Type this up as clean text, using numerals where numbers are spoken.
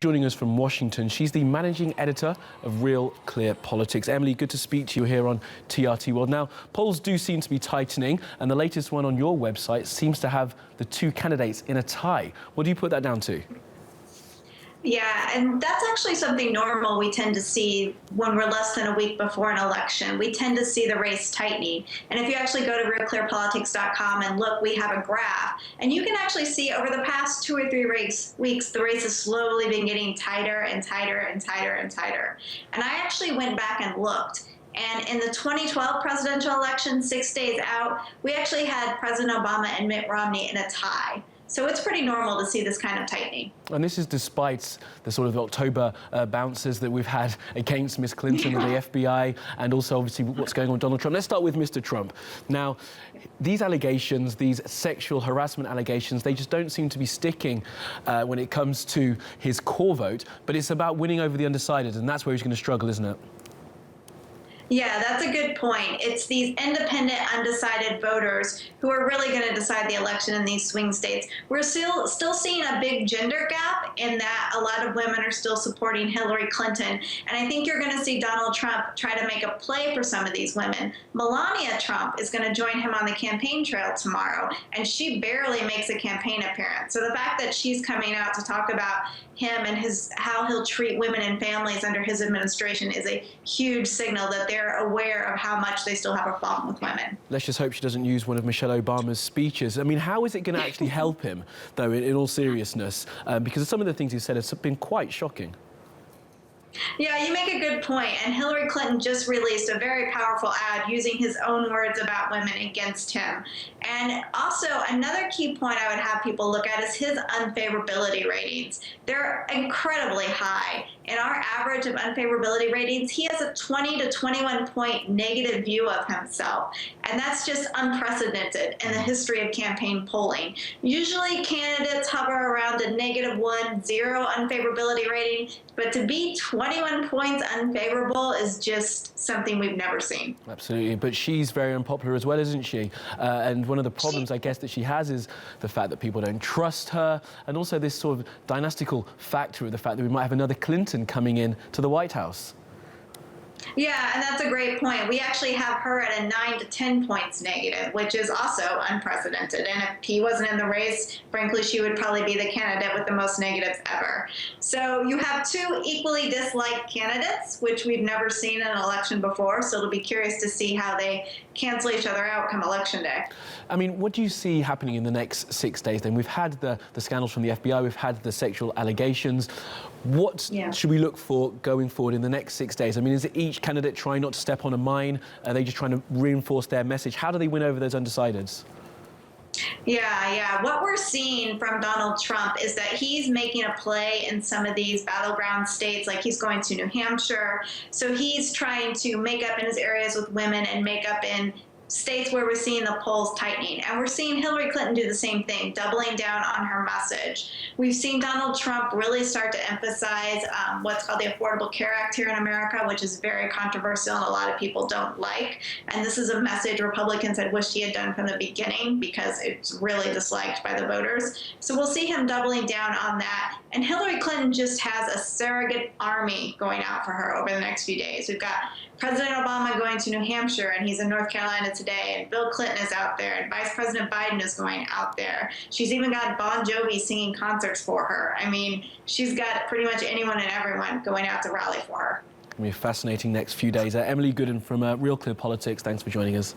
Joining us from Washington, she's the managing editor of Real Clear Politics. Emily, good to speak to you here on TRT World. Now, polls do seem to be tightening, and the latest one on your website seems to have the two candidates in a tie. What do you put that down to? Yeah, and that's actually something normal we tend to see when we're less than a week before an election. We tend to see the race tightening. And if you actually go to realclearpolitics.com and look, we have a graph. And you can actually see over the past 2 or 3 weeks, the race has slowly been getting tighter and tighter and tighter and tighter. And I actually went back and looked. And in the 2012 presidential election, 6 days out, we actually had President Obama and Mitt Romney in a tie. So it's pretty normal to see this kind of tightening. And this is despite the sort of October bounces that we've had against Ms. Clinton and the FBI, and also obviously what's going on with Donald Trump. Let's start with Mr. Trump. Now, these allegations, these sexual harassment allegations, they just don't seem to be sticking when it comes to his core vote, but it's about winning over the undecided, and that's where he's going to struggle, isn't it? Yeah, that's a good point. It's these independent, undecided voters who are really going to decide the election in these swing states. We're still seeing a big gender gap in that a lot of women are still supporting Hillary Clinton. And I think you're going to see Donald Trump try to make a play for some of these women. Melania Trump is going to join him on the campaign trail tomorrow, and she barely makes a campaign appearance. So the fact that she's coming out to talk about him and how he'll treat women and families under his administration is a huge signal that they're aware of how much they still have a problem with women. Let's just hope she doesn't use one of Michelle Obama's speeches. I mean, how is it going to actually help him, though, in all seriousness? Because some of the things he said have been quite shocking. Yeah, you make a good point. And Hillary Clinton just released a very powerful ad using his own words about women against him. And also, another key point I would have people look at is his unfavorability ratings. They're incredibly high. In our average of unfavorability ratings, he has a 20 to 21 point negative view of himself. And that's just unprecedented in the history of campaign polling. Usually candidates hover around a -1, 0 unfavorability rating, but to be 21 points unfavorable is just something we've never seen. Absolutely, but she's very unpopular as well, isn't she? And one of the problems, I guess, that she has is the fact that people don't trust her, and also this sort of dynastical factor of the fact that we might have another Clinton coming in to the White House. Yeah, and that's a great point. We actually have her at a 9 to 10 points negative, which is also unprecedented. And if he wasn't in the race, frankly, she would probably be the candidate with the most negatives ever. So you have 2 equally disliked candidates, which we've never seen in an election before. So it'll be curious to see how they cancel each other out come Election Day. I mean, what do you see happening in the next 6 days then? We've had the scandals from the FBI, we've had the sexual allegations. What should we look for going forward in the next 6 days? I mean, is it each candidate trying not to step on a mine? Are they just trying to reinforce their message? How do they win over those undecideds? Yeah. What we're seeing from Donald Trump is that he's making a play in some of these battleground states, like he's going to New Hampshire. So he's trying to make up in his areas with women and make up in states where we're seeing the polls tightening. And we're seeing Hillary Clinton do the same thing, doubling down on her message. We've seen Donald Trump really start to emphasize what's called the Affordable Care Act here in America, which is very controversial and a lot of people don't like. And this is a message Republicans had wished he had done from the beginning because it's really disliked by the voters. So we'll see him doubling down on that. And Hillary Clinton just has a surrogate army going out for her over the next few days. We've got President Obama going to New Hampshire, and he's in North Carolina today, and Bill Clinton is out there, and Vice President Biden is going out there. She's even got Bon Jovi singing concerts for her. I mean, she's got pretty much anyone and everyone going out to rally for her. It's going to be a fascinating next few days. Emily Goodin from Real Clear Politics, thanks for joining us.